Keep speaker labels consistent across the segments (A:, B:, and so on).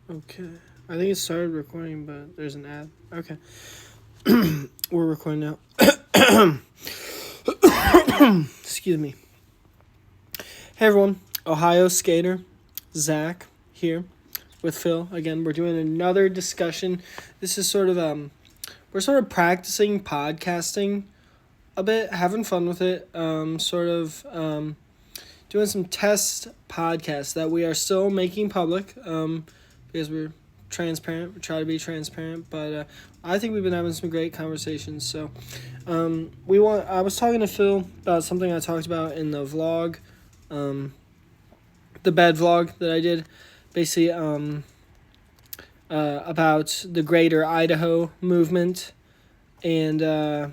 A: Okay. I think it started recording, but there's an ad. Okay. We're recording now. Excuse me. Hey everyone. Ohio skater Zach here with Phil. Again, we're doing another discussion. This is sort of we're sort of practicing podcasting a bit, having fun with it. Doing some test podcasts that we are still making public. Because we're transparent. We try to be transparent, but I think we've been having some great conversations. So, I was talking to Phil about something I talked about in the vlog, the bed vlog that I did, basically about the Greater Idaho movement, and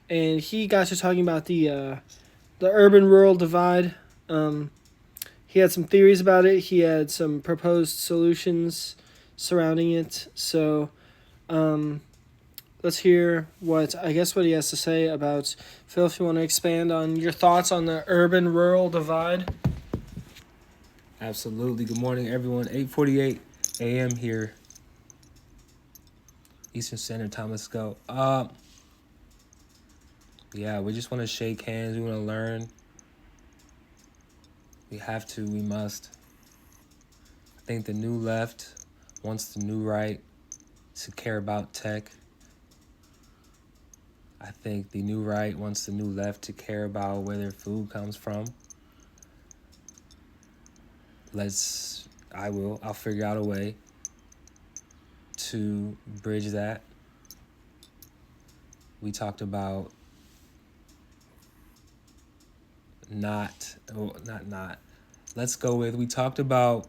A: he got to talking about the urban rural divide. He had some theories about it. He had some proposed solutions surrounding it. So, let's hear what he has to say about Phil. If you want to expand on your thoughts on the urban rural divide.
B: Absolutely. Good morning, everyone. 8:48 a.m. here, Eastern Standard Time. Let's go. Yeah, we just want to shake hands. We want to learn. We have to. We must. I think the new left wants the new right to care about tech. I think the new right wants the new left to care about where their food comes from. I'll figure out a way to bridge that. We talked about we talked about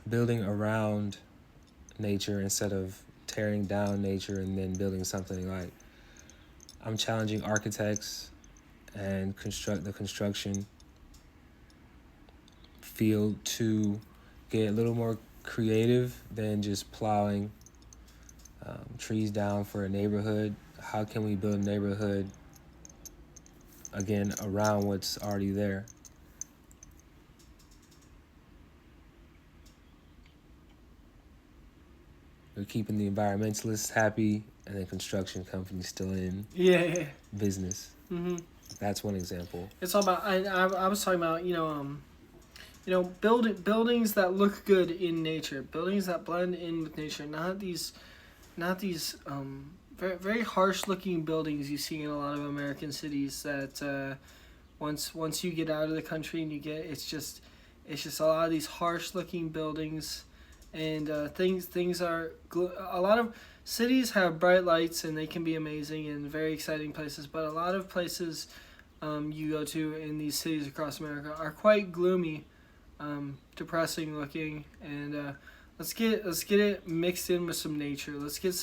B: building around nature instead of tearing down nature and then building something. Like, I'm challenging architects and the construction field to get a little more creative than just plowing trees down for a neighborhood. How can we build a neighborhood, again, around what's already there? We're keeping the environmentalists happy and the construction companies still in business.
A: Mm-hmm.
B: That's one example.
A: It's all about. I was talking about buildings that look good in nature, buildings that blend in with nature, not these very very harsh looking buildings you see in a lot of American cities that once you get out of the country and it's just a lot of these harsh looking buildings, and things are a lot of cities have bright lights and they can be amazing and very exciting places, but a lot of places you go to in these cities across America are quite gloomy, depressing looking, and let's get it mixed in with some nature. Let's get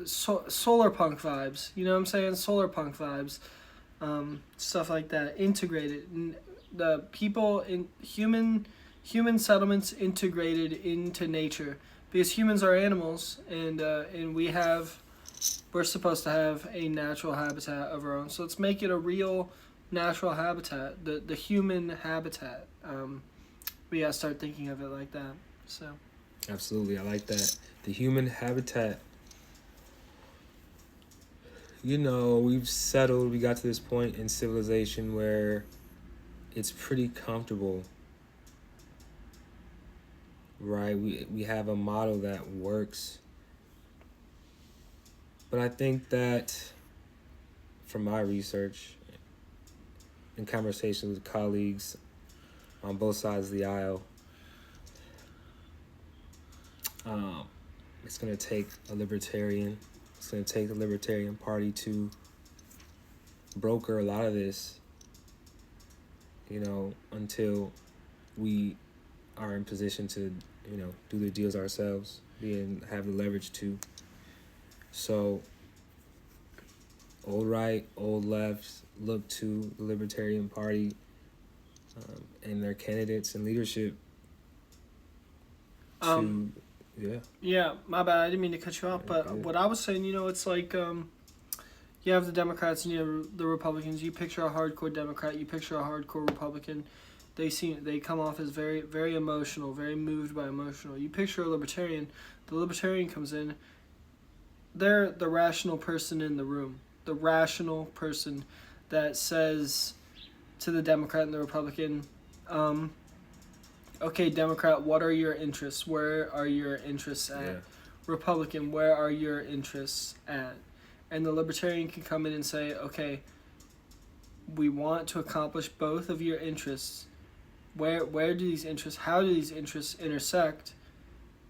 A: solar punk vibes. You know what I'm saying? Solar punk vibes, stuff like that. Integrated, the people in human settlements integrated into nature, because humans are animals, and we're supposed to have a natural habitat of our own. So let's make it a real natural habitat, the human habitat. We gotta start thinking of it like that. So.
B: Absolutely, I like that. The human habitat. We've settled. We got to this point in civilization where it's pretty comfortable, right? We have a model that works. But I think that from my research and conversations with colleagues on both sides of the aisle, it's going to take the Libertarian Party to broker a lot of this, until we are in position to, do the deals ourselves, have the leverage to. So, old right, old left look to the Libertarian Party and their candidates and leadership to,
A: Yeah, my bad. I didn't mean to cut you off, but what I was saying, it's like you have the Democrats and you have the Republicans. You picture a hardcore Democrat, you picture a hardcore Republican. they come off as very very emotional, very moved by emotional. You picture a libertarian, the libertarian comes in, they're the rational person in the room, the rational person that says to the Democrat and the Republican, okay, Democrat, what are your interests? Where are your interests at?
B: Yeah.
A: Republican, where are your interests at? And the Libertarian can come in and say, okay, we want to accomplish both of your interests. Where do these interests, how do these interests intersect?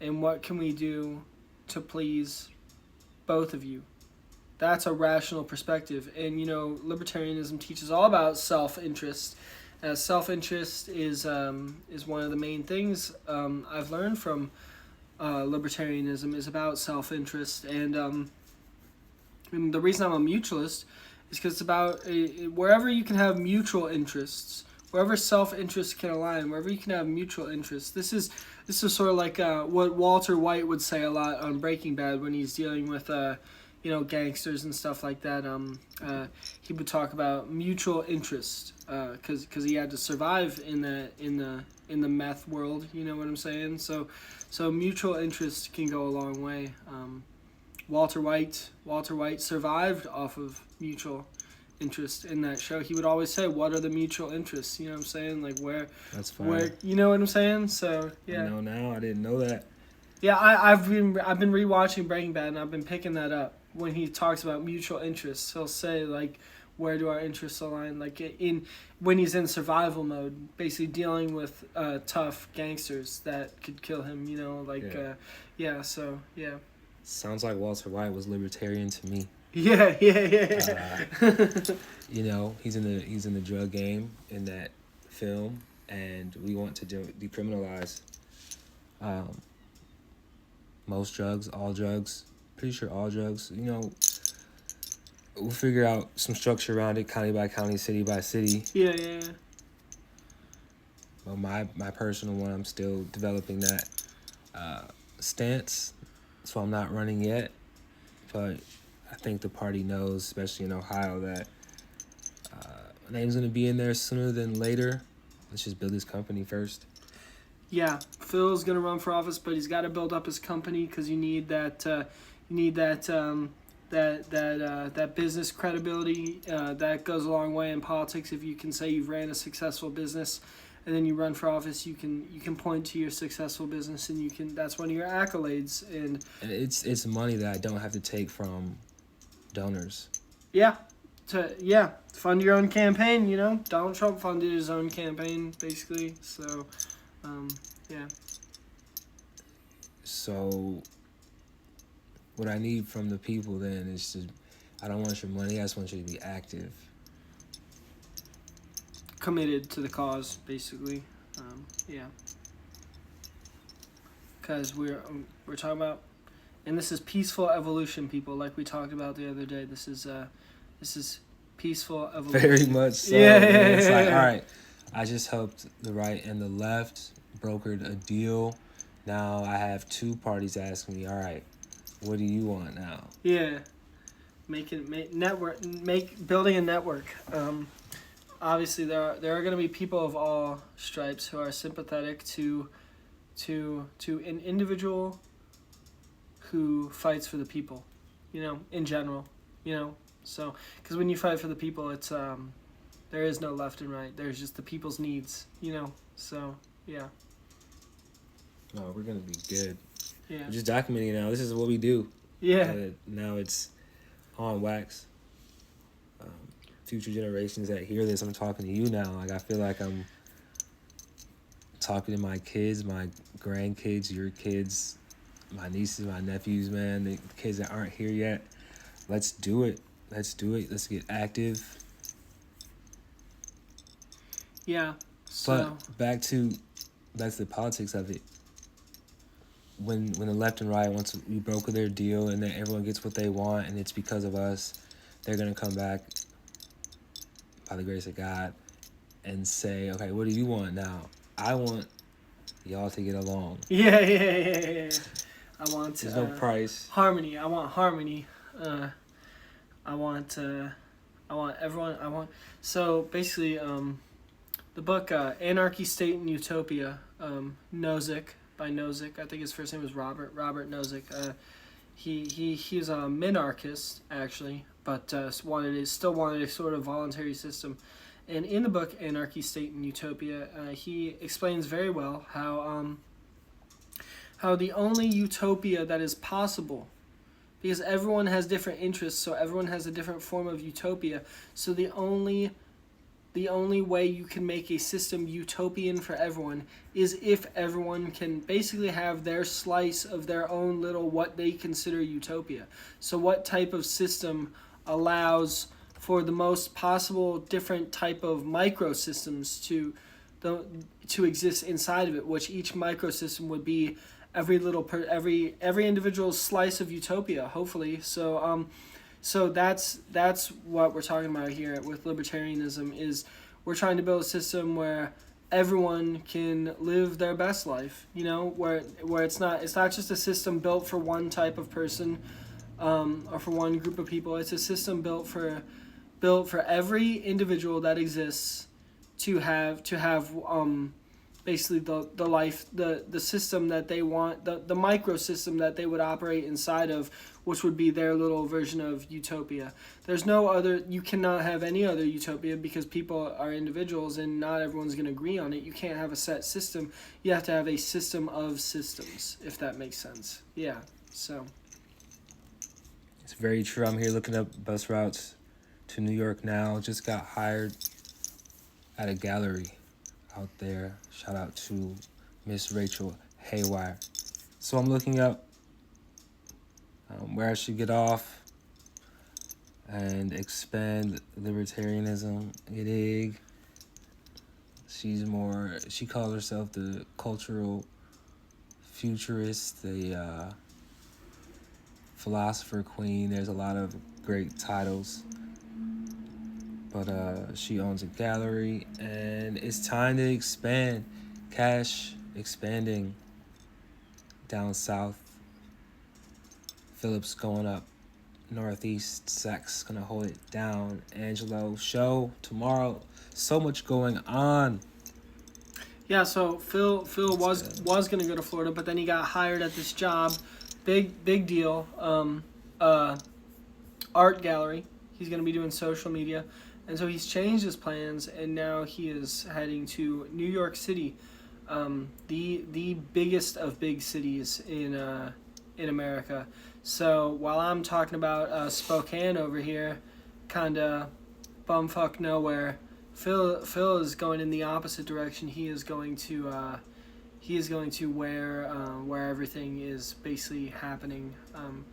A: And what can we do to please both of you? That's a rational perspective. And, libertarianism teaches all about self-interest. Self-interest is one of the main things I've learned from libertarianism is about self-interest. And the reason I'm a mutualist is because it's about wherever you can have mutual interests, wherever self-interest can align, wherever you can have mutual interests. This is sort of like what Walter White would say a lot on Breaking Bad when he's dealing with gangsters and stuff like that. He would talk about mutual interest because he had to survive in the meth world. You know what I'm saying? So mutual interest can go a long way. Walter White survived off of mutual interest in that show. He would always say, "What are the mutual interests?" You know what I'm saying? Like where.
B: That's fine.
A: Where you know what I'm saying? So yeah.
B: I know now. I didn't know that.
A: Yeah, I've been rewatching Breaking Bad and I've been picking that up. When he talks about mutual interests, he'll say like, "Where do our interests align?" Like when he's in survival mode, basically dealing with tough gangsters that could kill him. So yeah.
B: Sounds like Walter White was libertarian to me.
A: Yeah.
B: He's in the drug game in that film, and we want to decriminalize most drugs, all drugs. Pretty sure all drugs. We'll figure out some structure around it, county by county, city by city.
A: Yeah.
B: But my personal one, I'm still developing that stance, so I'm not running yet. But I think the party knows, especially in Ohio, that my name's going to be in there sooner than later. Let's just build this company first.
A: Yeah, Phil's going to run for office, but he's got to build up his company because you need that that business credibility. That goes a long way in politics. If you can say you've ran a successful business and then you run for office, you can point to your successful business and that's one of your accolades. And
B: it's money that I don't have to take from donors.
A: Yeah. Fund your own campaign, Donald Trump funded his own campaign, basically. So, yeah.
B: So, what I need from the people then is I don't want your money, I just want you to be active.
A: Committed to the cause, basically. Yeah. Because we're talking about, and this is peaceful evolution, people, like we talked about the other day. This is peaceful evolution.
B: Very much so.
A: Yeah.
B: It's like, all right, I just helped the right and the left, brokered a deal. Now I have two parties asking me, all right, what do you want now?
A: Yeah. Building a network. Obviously, there are going to be people of all stripes who are sympathetic to an individual who fights for the people, in general, So, because when you fight for the people, it's there is no left and right. There's just the people's needs, So, yeah.
B: No, we're gonna be good.
A: Yeah.
B: We're just documenting now. This is what we do.
A: Yeah.
B: Now it's on wax. Future generations that hear this, I'm talking to you now. Like I feel like I'm talking to my kids, my grandkids, your kids, my nieces, my nephews, man, the kids that aren't here yet. Let's do it. Let's get active.
A: Yeah. So.
B: But back to the politics of it. When the left and right, once we broker their deal and then everyone gets what they want and it's because of us, they're gonna come back by the grace of God and say, okay, what do you want now? I want y'all to get along.
A: Yeah. I want
B: There's no price.
A: Harmony. I want harmony. I want everyone. So basically, The book Anarchy, State, and Utopia. Nozick by Nozick. I think his first name was Robert Nozick. He was a minarchist actually, but still wanted a sort of voluntary system. And in the book Anarchy, State, and Utopia, he explains very well how the only utopia that is possible, because everyone has different interests, so everyone has a different form of utopia. So the only way you can make a system utopian for everyone is if everyone can basically have their slice of their own little what they consider utopia. So what type of system allows for the most possible different type of microsystems to exist inside of it, which each microsystem would be every individual slice of utopia, hopefully. So that's what we're talking about here with libertarianism. Is we're trying to build a system where everyone can live their best life. Where it's not just a system built for one type of person, or for one group of people. It's a system built for every individual that exists to have basically the life, the system that they want, the microsystem that they would operate inside of, which would be their little version of utopia. There's no other, you cannot have any other utopia because people are individuals and not everyone's going to agree on it. You can't have a set system. You have to have a system of systems, if that makes sense. Yeah, so.
B: It's very true. I'm here looking up bus routes to New York now. Just got hired at a gallery out there. Shout out to Miss Rachel Haywire. So I'm looking up where I should get off and expand libertarianism. You dig? She calls herself the cultural futurist, the philosopher queen. There's a lot of great titles. But she owns a gallery, and it's time to expand. Cash expanding down south. Phillips going up northeast. Zach's gonna hold it down. Angelo show tomorrow. So much going on.
A: Yeah, so Phil was gonna go to Florida, but then he got hired at this job, big deal, art gallery. He's gonna be doing social media. And so he's changed his plans, and now he is heading to New York City, the biggest of big cities in America. So while I'm talking about Spokane over here, kinda bumfuck nowhere, Phil is going in the opposite direction. He is going to where everything is basically happening.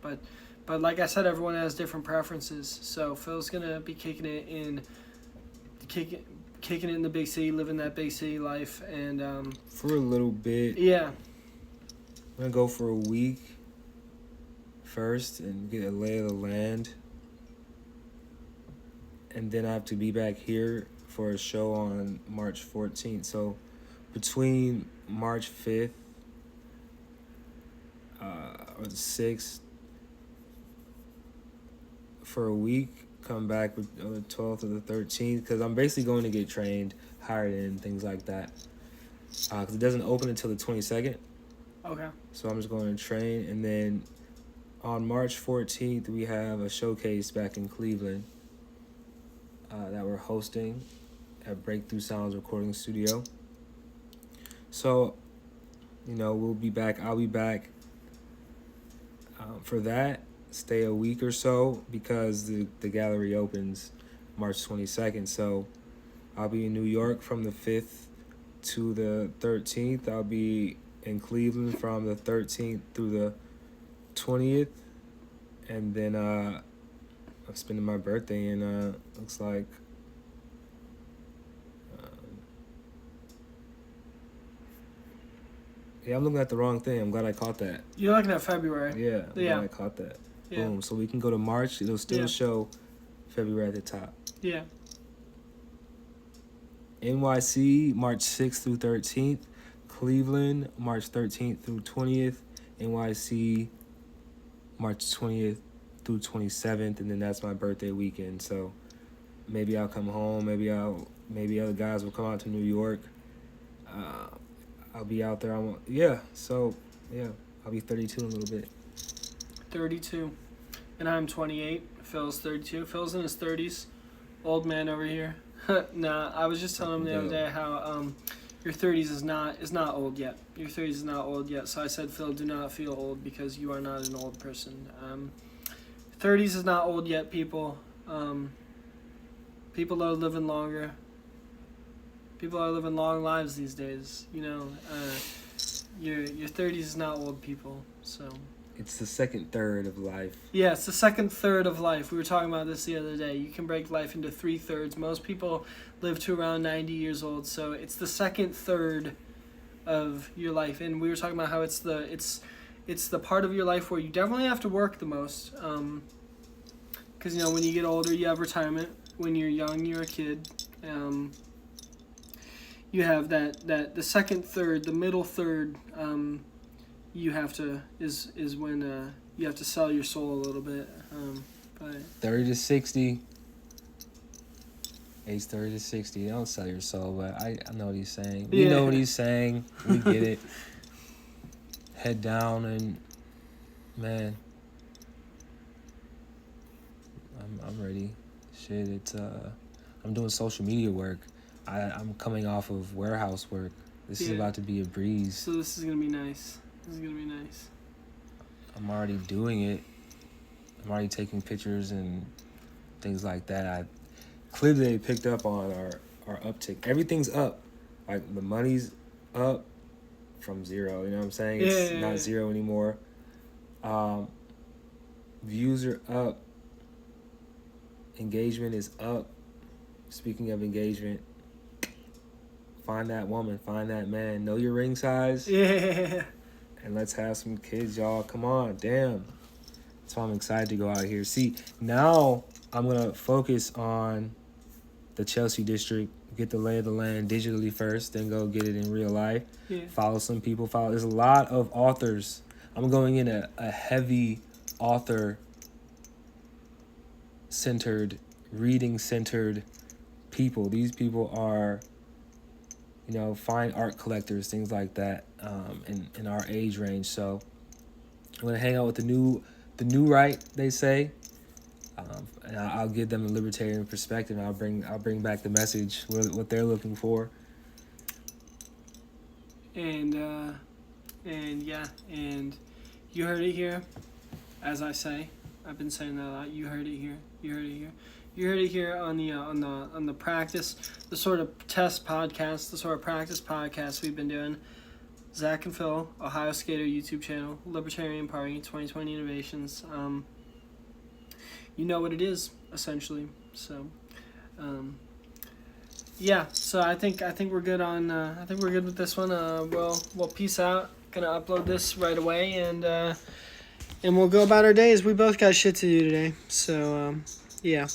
A: But like I said, everyone has different preferences. So Phil's gonna be kicking it in the big city, living that big city life, and
B: for a little bit.
A: Yeah.
B: I'm gonna go for a week first and get a lay of the land, and then I have to be back here for a show on March 14th. So between March 5th or the 6th. For a week, come back with the 12th or the 13th, because I'm basically going to get trained, hired in, things like that. Because it doesn't open until the 22nd.
A: Okay.
B: So I'm just going to train, and then on March 14th, we have a showcase back in Cleveland that we're hosting at Breakthrough Sounds Recording Studio. So, we'll be back. I'll be back for that. Stay a week or so because the gallery opens March 22nd. So I'll be in New York from the 5th to the 13th. I'll be in Cleveland from the 13th through the 20th. And then I'm spending my birthday in, looks like, yeah, I'm looking at the wrong thing. I'm glad I caught that.
A: You're looking at February.
B: Yeah, I'm glad I caught that. Yeah. Boom. So we can go to March. It'll still show February at the top.
A: Yeah.
B: NYC, March 6th through 13th. Cleveland, March 13th through 20th. NYC, March 20th through 27th. And then that's my birthday weekend. So maybe I'll come home. Maybe I'll maybe other guys will come out to New York. I'll be out there. So I'll be 32 in a little bit.
A: 32. And I'm 28. Phil's 32. Phil's in his 30s. Old man over here. Nah, I was just telling him the other day how your 30s is not old yet. Your 30s is not old yet. So I said, Phil, do not feel old because you are not an old person. 30s is not old yet, people. People are living longer. People are living long lives these days. You know, your 30s is not old, people. So.
B: It's the second third of life.
A: Yeah, it's the second third of life. We were talking about this the other day. You can break life into 3/3. Most people live to around 90 years old, so it's the second third of your life. And we were talking about how it's the part of your life where you definitely have to work the most. Because you know, when you get older, you have retirement. When you're young, you're a kid. You have that the second third, the middle third. You have to is when you have to sell your soul a little bit. But
B: 30 to 60. Age 30 to 60. Don't sell your soul, but I know what he's saying. We know what he's saying. We get it. Head down and man, I'm ready. Shit, it's I'm doing social media work. I'm coming off of warehouse work. This is about to be a breeze.
A: So this is gonna be nice.
B: I'm already doing it. I'm already taking pictures and things like that. I clearly picked up on our uptick. Everything's up. Like the money's up from zero. You know what I'm saying? It's not zero anymore. Views are up. Engagement is up. Speaking of engagement, find that woman, find that man. Know your ring size.
A: Yeah.
B: And let's have some kids, y'all. Come on, damn. That's why I'm excited to go out here. See, now I'm going to focus on the Chelsea district, get the lay of the land digitally first, then go get it in real life.
A: Yeah.
B: Follow some people. There's a lot of authors. I'm going in a heavy author-centered, reading-centered people. These people are, you know, fine art collectors, things like that, in our age range. So I'm gonna hang out with the new right, they say, and I'll give them a libertarian perspective. And I'll bring back the message, what they're looking for.
A: And you heard it here, as I say. I've been saying that a lot. You heard it here. You heard it here on the practice, the sort of test podcast, the sort of practice podcast we've been doing. Zach and Phil, Ohio Skater YouTube channel, Libertarian Party, 2020 Innovations. You know what it is, essentially. So, So I think we're good on. I think we're good with this one. We'll peace out. Gonna upload this right away, and we'll go about our days. We both got shit to do today. So, yeah.